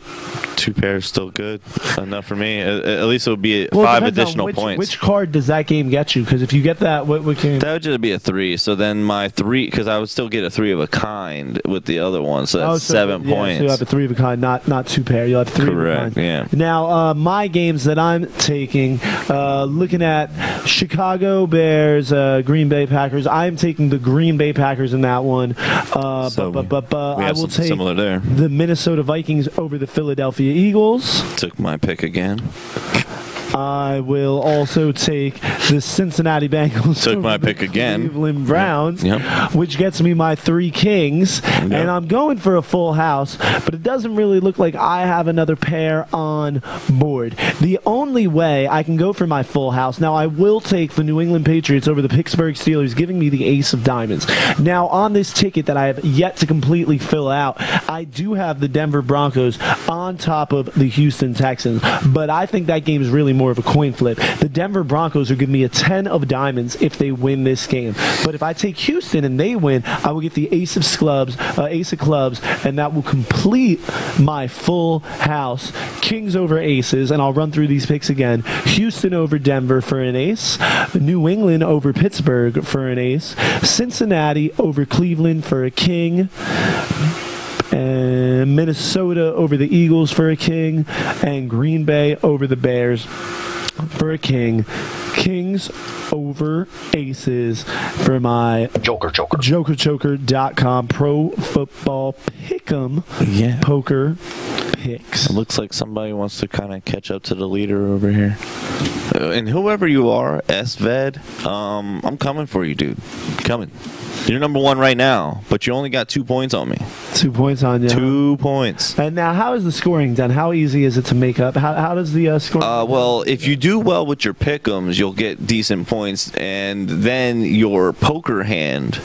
2 pairs still good enough for me. At least it would be 5 additional points. Which card does that game get you? Because if you get that, what game? That would just be a 3. So then my 3, because I would still get a 3 of a kind with the other one. So that's 7 points. So you'll have a 3 of a kind, not 2 pair. You'll have 3 Correct, of a kind. Yeah. Now, my games that I'm taking, looking at Chicago Bears, Green Bay Packers. I'm taking the Green Bay Packers in that one. But I will take similar there. The Minnesota Vikings over the Philadelphia Eagles. Took my pick again. I will also take the Cincinnati Bengals. Took my pick again. Cleveland Browns, Yep. which gets me my 3 kings. Yep. And I'm going for a full house, but it doesn't really look like I have another pair on board. The only way I can go for my full house, now I will take the New England Patriots over the Pittsburgh Steelers, giving me the ace of diamonds. Now, on this ticket that I have yet to completely fill out, I do have the Denver Broncos on top of the Houston Texans, but I think that game is really more of a coin flip. The Denver Broncos are giving me a 10 of diamonds if they win this game, but if I take Houston and they win, I will get the ace of clubs, and that will complete my full house. Kings over aces, and I'll run through these picks again. Houston over Denver for an ace, New England over Pittsburgh for an ace, Cincinnati over Cleveland for a king, and Minnesota over the Eagles for a king, and Green Bay over the Bears for a king. Kings over aces for my jokerchoker.com pro football pick'em poker picks. It looks like somebody wants to kind of catch up to the leader over here. And whoever you are, SVED, I'm coming for you, dude. Coming. You're number 1 right now, but you only got 2 points on me. 2 points on you. 2 points. And now, how is the scoring done? How easy is it to make up? How does the scoring? Well, if you do well with your pick'ems, you'll get decent points, and then your poker hand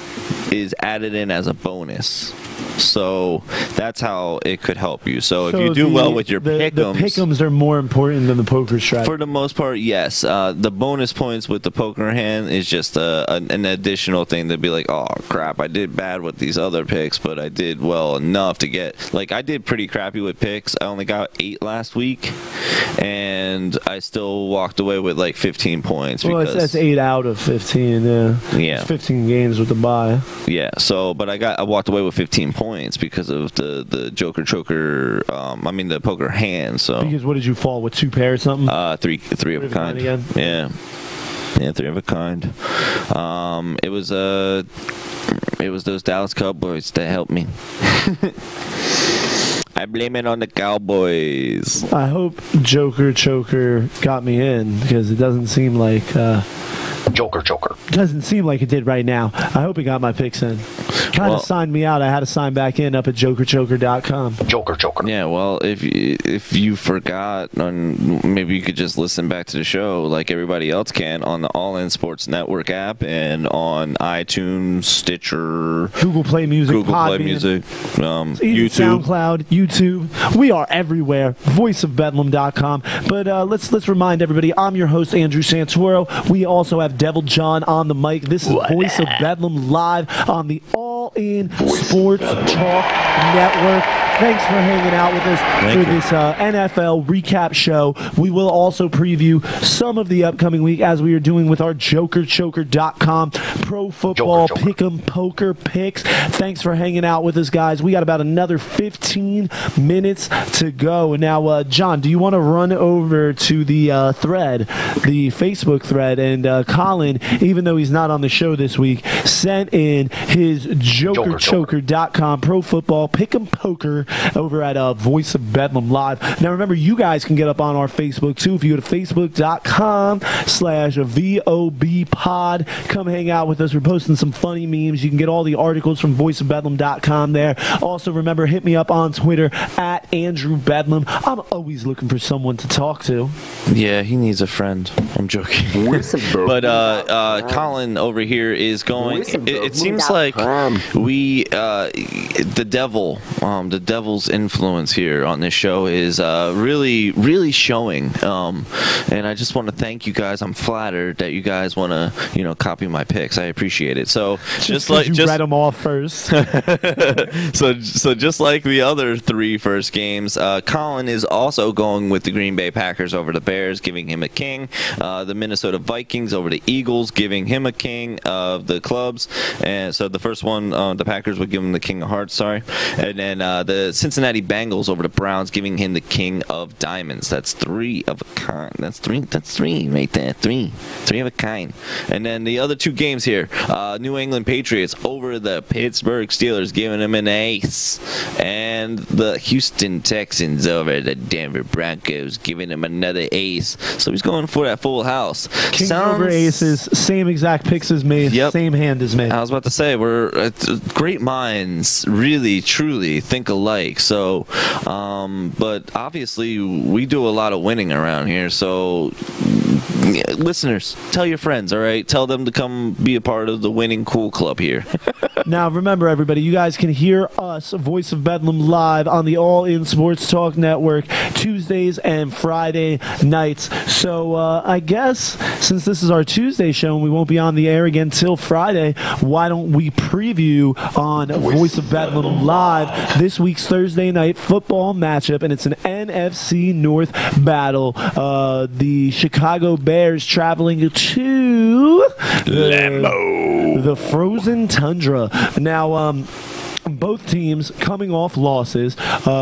is added in as a bonus. So that's how it could help you. So if you do well with your pick'ems, the pick'ems are more important than the poker strategy. For the most part, yes. The bonus points with the poker hand is just an additional thing to be like, oh crap, I did bad with these other picks, but I did well enough to get, like, I did pretty crappy with picks. I only got 8 last week, and I still walked away with like 15 points. Well, that's 8 out of 15. Yeah. Yeah. It's 15 games with the bye. Yeah. So, but I walked away with 15 points because of the Joker choker. The poker hand. So because what did you fall with, 2 pairs something? Three of a kind. Again? Yeah, 3 of a kind. It was those Dallas Cowboys that helped me. I blame it on the Cowboys. I hope Joker Choker got me in, because it doesn't seem like Joker. Doesn't seem like it did right now. I hope it got my picks in. Kind of signed me out. I had to sign back in up at jokerchoker.com. Joker. Yeah, well, if you forgot, maybe you could just listen back to the show like everybody else can on the All In Sports Network app and on iTunes, Stitcher, Google Play Music, YouTube. SoundCloud, YouTube. We are everywhere. Voiceofbedlam.com. But let's remind everybody, I'm your host, Andrew Santoro. We also have Devil John on the mic. This is Voice of Bedlam live on the All In Sports Talk Network. Thanks for hanging out with us for this NFL recap show. We will also preview some of the upcoming week, as we are doing with our jokerchoker.com pro football pick'em poker picks. Thanks for hanging out with us, guys. We got about another 15 minutes to go. Now, John, do you want to run over to the thread, the Facebook thread, and Colin, even though he's not on the show this week, sent in his jokerchoker.com pro football pick'em poker over at Voice of Bedlam Live. Now remember, you guys can get up on our Facebook too. If you go to facebook.com/VOBpod, come hang out with us. We're posting some funny memes. You can get all the articles from voiceofbedlam.com there. Also remember, hit me up on Twitter at Andrew Bedlam. I'm always looking for someone to talk to. Yeah, he needs a friend. I'm joking. But Colin over here is going. It seems like the devil's influence here on this show is really showing. And I just want to thank you guys. I'm flattered that you guys want to copy my picks. I appreciate it. So just read them off first. so just like the other 3 first games, Colin is also going with the Green Bay Packers over the Bears, giving him a king. The Minnesota Vikings over the Eagles, giving him a king of the clubs. And so the first one, the Packers would give him the King of Hearts. Sorry, and then the the Cincinnati Bengals over the Browns, giving him the King of Diamonds. That's 3 of a kind. That's three right there. Three of a kind. And then the other 2 games here, New England Patriots over the Pittsburgh Steelers, giving him an ace. And the Houston Texans over the Denver Broncos, giving him another ace. So he's going for that full house. Kings over aces, same exact picks as me, same hand as me. I was about to say, we're great minds really, truly think alike. So, but obviously we do a lot of winning around here. So, listeners, tell your friends, all right? Tell them to come be a part of the winning cool club here. Now, remember, everybody, you guys can hear us, Voice of Bedlam, live on the All In Sports Talk Network Tuesdays and Friday nights. So I guess since this is our Tuesday show and we won't be on the air again till Friday, why don't we preview on Voice of Bedlam live this week's Thursday night football matchup, and it's an NFC North battle. The Chicago Bears traveling to Lambeau, the frozen tundra. Now, both teams coming off losses.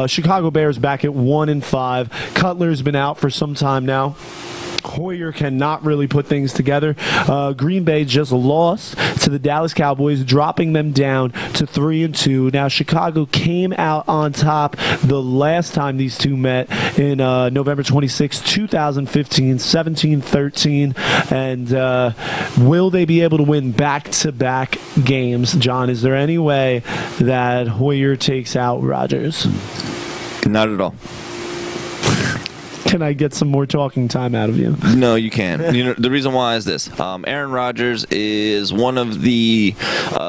Chicago Bears back at 1-5. Cutler's been out for some time now. Hoyer cannot really put things together. Green Bay just lost to the Dallas Cowboys, dropping them down to 3-2. Now, Chicago came out on top the last time these two met in November 26, 2015, 17-13. And will they be able to win back-to-back games? John, is there any way that Hoyer takes out Rodgers? Not at all. Can I get some more talking time out of you? No, you can't. You know, the reason why is this. Aaron Rodgers is one of the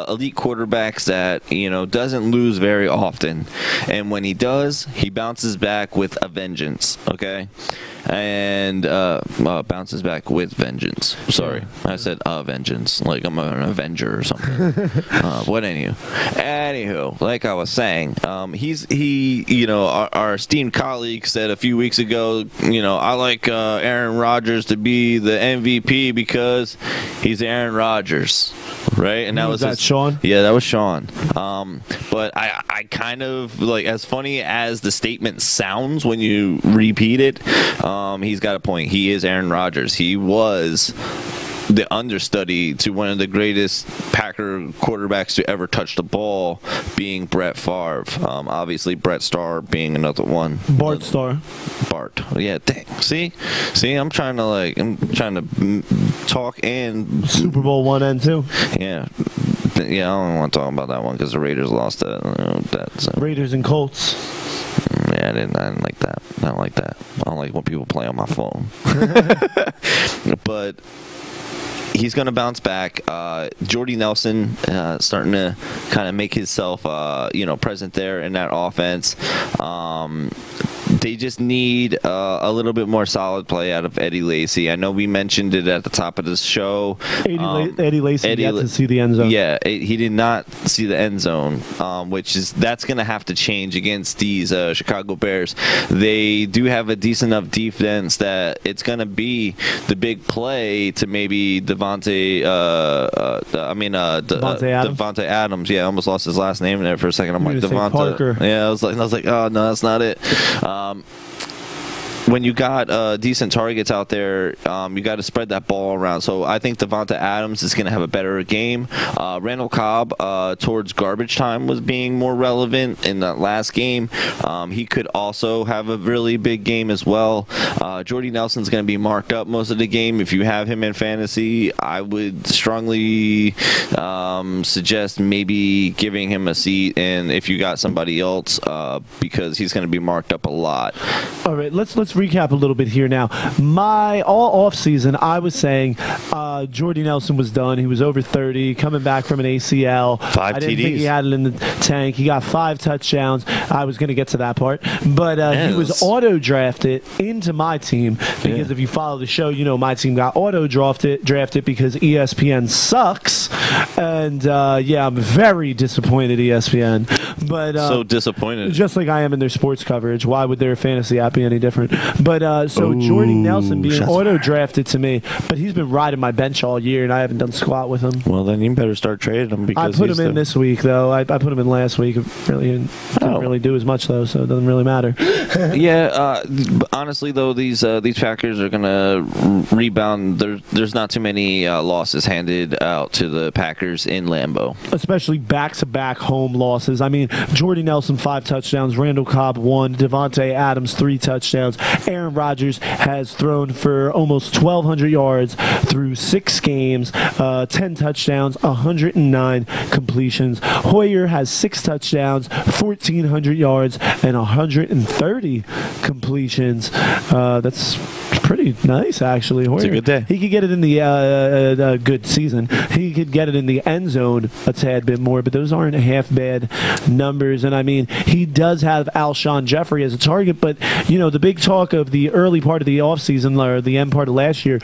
elite quarterbacks that, doesn't lose very often. And when he does, he bounces back with a vengeance, okay? And bounces back with vengeance. Sorry, I said vengeance, like I'm an Avenger or something. Anywho, like I was saying, our esteemed colleague said a few weeks ago, I like Aaron Rodgers to be the MVP because he's Aaron Rodgers, right? And that was Sean? Yeah, that was Sean. But I kind of like, as funny as the statement sounds when you repeat it, he's got a point. He is Aaron Rodgers. He was the understudy to one of the greatest Packer quarterbacks to ever touch the ball, being Brett Favre. Obviously, Brett Starr being another one. Bart Starr. Bart. Yeah. Dang. See, I'm trying to talk and Super Bowl 1 and 2. Yeah. Yeah, I don't want to talk about that one because the Raiders lost that. So. Raiders and Colts. Yeah, I didn't like that. I don't like that. I don't like when people play on my phone. But he's going to bounce back. Jordy Nelson starting to kind of make himself, present there in that offense. They just need a little bit more solid play out of Eddie Lacy. I know we mentioned it at the top of the show. Eddie Lacy got to see the end zone. Yeah, he did not see the end zone, that's going to have to change against these Chicago Bears. They do have a decent enough defense that it's going to be the big play to maybe Devontae Adams. Yeah, I almost lost his last name in there for a second. I'm like, Devontae Parker. Yeah, I was like, oh no, that's not it. When you got decent targets out there, you got to spread that ball around. So I think Devonta Adams is going to have a better game. Randall Cobb, towards garbage time, was being more relevant in that last game. He could also have a really big game as well. Jordy Nelson's going to be marked up most of the game. If you have him in fantasy, I would strongly suggest maybe giving him a seat, and if you got somebody else, because he's going to be marked up a lot. All right, let's recap a little bit here now. All off season, I was saying Jordy Nelson was done. He was over 30, coming back from an ACL. 5 I didn't TDs. think he had it in the tank. He got 5 touchdowns. I was going to get to that part, but he was auto drafted into my team because if you follow the show, my team got auto drafted because ESPN sucks, and I'm very disappointed ESPN. But so disappointed, just like I am in their sports coverage. Why would their fantasy app be any different? But Jordy Nelson being auto drafted to me, but he's been riding my bench all year, and I haven't done squat with him. Well, then you better start trading him because I put him in this week, though. I put him in last week. Really, all didn't really do as much though, so it doesn't really matter. Yeah, honestly though, these Packers are gonna rebound. There's not too many losses handed out to the Packers in Lambeau, especially back-to-back home losses. I mean, Jordy Nelson 5 touchdowns, Randall Cobb 1, Devontae Adams 3 touchdowns. Aaron Rodgers has thrown for almost 1,200 yards through 6 games, 10 touchdowns, 109 completions. Hoyer has 6 touchdowns, 1,400 yards, and 130 completions. That's pretty nice, actually. Hoyer. It's a good day. He could get it in the good season. He could get it in the end zone a tad bit more, but those aren't half bad numbers. And I mean, he does have Alshon Jeffrey as a target, but you know, the big talk of the early part of the offseason or the end part of last year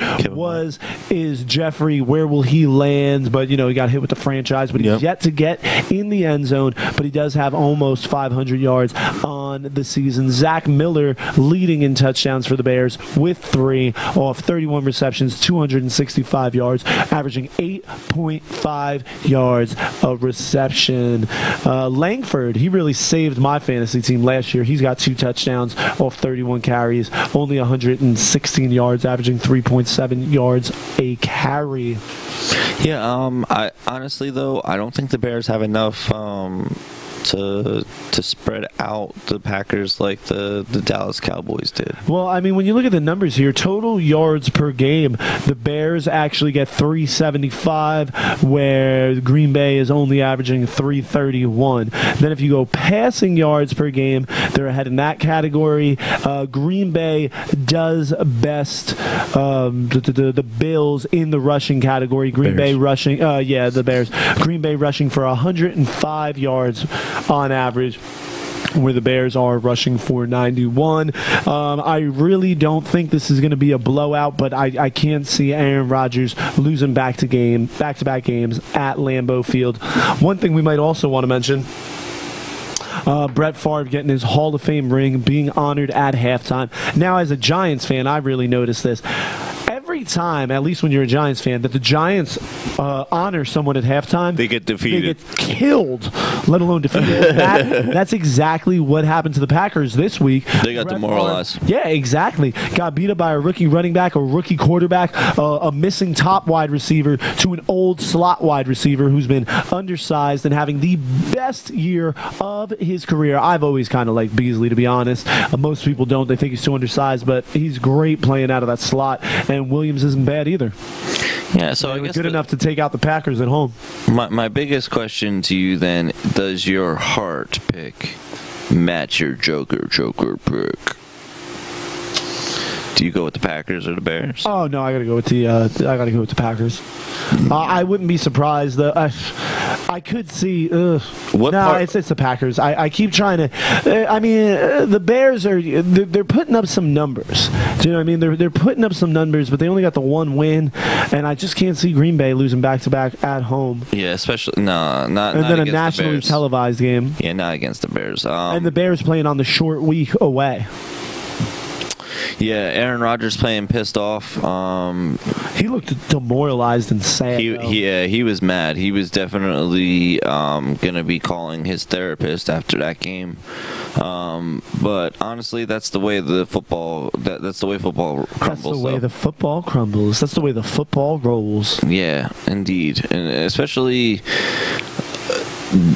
is Jeffrey, where will he land? But you know, he got hit with the franchise, but he's yet to get in the end zone, but he does have almost 500 yards on the season. Zach Miller leading in touchdowns for the Bears with 3 off 31 receptions, 265 yards, averaging 8.5 yards a reception. Langford, he really saved my fantasy team last year. He's got 2 touchdowns off 31 carries, only 116 yards, averaging 3.7 yards a carry. Yeah, I honestly though, I don't think the Bears have enough to spread out the Packers like the Dallas Cowboys did. Well, I mean, when you look at the numbers here, total yards per game, the Bears actually get 375, where Green Bay is only averaging 331. Then if you go passing yards per game, they're ahead in that category. Green Bay does best, the Bills in the rushing category. Green Bay rushing, the Bears. Green Bay rushing for 105 yards on average, where the Bears are rushing for 91. I really don't think this is going to be a blowout, but I can't see Aaron Rodgers losing back-to-back games at Lambeau Field. One thing we might also want to mention, Brett Favre getting his Hall of Fame ring, being honored at halftime. Now, as a Giants fan, I really noticed this. Every time, at least when you're a Giants fan, that the Giants honor someone at halftime, they get defeated. They get killed, let alone defeated. That's exactly what happened to the Packers this week. They got demoralized. Yeah, exactly. Got beat up by a rookie running back, a rookie quarterback, a missing top wide receiver to an old slot wide receiver who's been undersized and having the best year of his career. I've always kind of liked Beasley, to be honest. Most people don't. They think he's too undersized, but he's great playing out of that slot, and Williams isn't bad either. Yeah, so I guess good enough to take out the Packers at home. My biggest question to you then, does your heart pick match your Joker pick? Do you go with the Packers or the Bears? Oh no, I gotta go with the Packers. I wouldn't be surprised though. I could see. It's the Packers. I keep trying to. I mean, the Bears they're putting up some numbers. Do you know what I mean? They're putting up some numbers, but they only got the 1 win, and I just can't see Green Bay losing back-to-back at home. Yeah, especially not. And then a nationally televised game. Yeah, not against the Bears. And the Bears playing on the short week away. Yeah, Aaron Rodgers playing pissed off. He looked demoralized and sad. He was mad. He was definitely gonna be calling his therapist after that game. But honestly, that's the way the football. That's the way football crumbles. That's the way the football crumbles. That's the way the football rolls. Yeah, indeed, and especially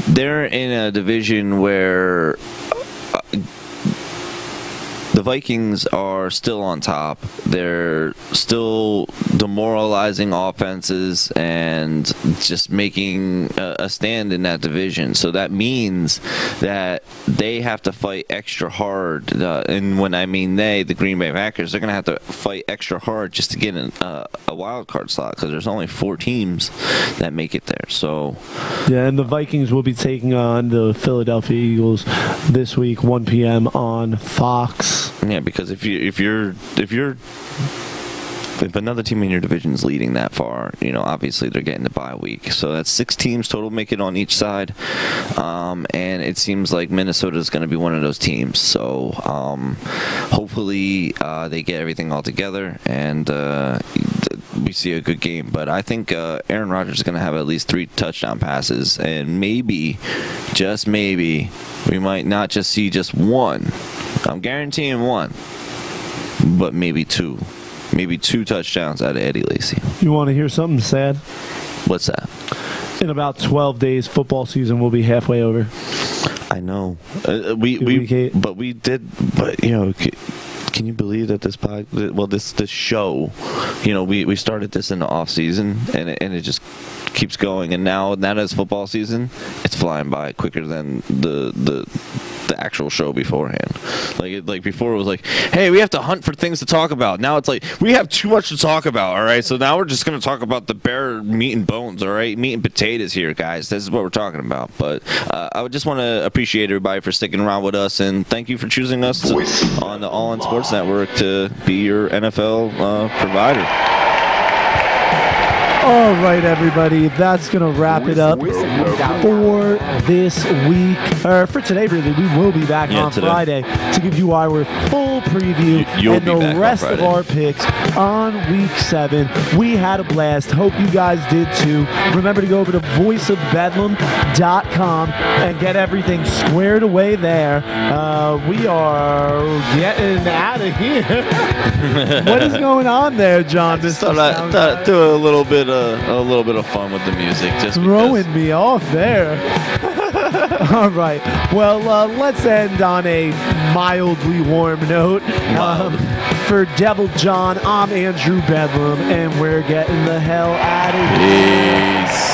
they're in a division where the Vikings are still on top. They're still demoralizing offenses and just making a stand in that division. So that means that they have to fight extra hard. And when I mean the Green Bay Packers, they're going to have to fight extra hard just to get a wild card slot, because there's only 4 teams that make it there. So yeah, and the Vikings will be taking on the Philadelphia Eagles this week, 1 p.m. on Fox. Yeah, because if another team in your division is leading that far, you know, obviously they're getting the bye week. So that's 6 teams total make it on each side, and it seems like Minnesota is going to be one of those teams. So hopefully they get everything all together, and we see a good game. But I think Aaron Rodgers is going to have at least 3 touchdown passes, and maybe, just maybe, we might not just see just one. I'm guaranteeing one, but maybe 2. Maybe 2 touchdowns out of Eddie Lacy. You want to hear something sad? What's that? In about 12 days, football season will be halfway over. I know. But can you believe that this show, we started this in the off season, and it just keeps going, and now that is football season, it's flying by quicker than the actual show beforehand. Like before it was like, hey, we have to hunt for things to talk about. Now it's like, we have too much to talk about, all right? So now we're just going to talk about the bare meat and bones, all right? Meat and potatoes here, guys. This is what we're talking about. But I would just want to appreciate everybody for sticking around with us, and thank you for choosing us on the All In Sports Network to be your NFL provider. All right, everybody, that's going to wrap it up for this week. Or for today, really. We will be back on today. Friday to give you our full preview and the rest of our picks on Week 7. We had a blast. Hope you guys did too. Remember to go over to voiceofbedlam.com and get everything squared away there. We are getting out of here. What is going on there, John? Thought I'd do a little bit of fun with the music, just throwing me off there. All right. Well, let's end on a mildly warm note. For Devil John, I'm Andrew Bedlam, and we're getting the hell out of here. Peace.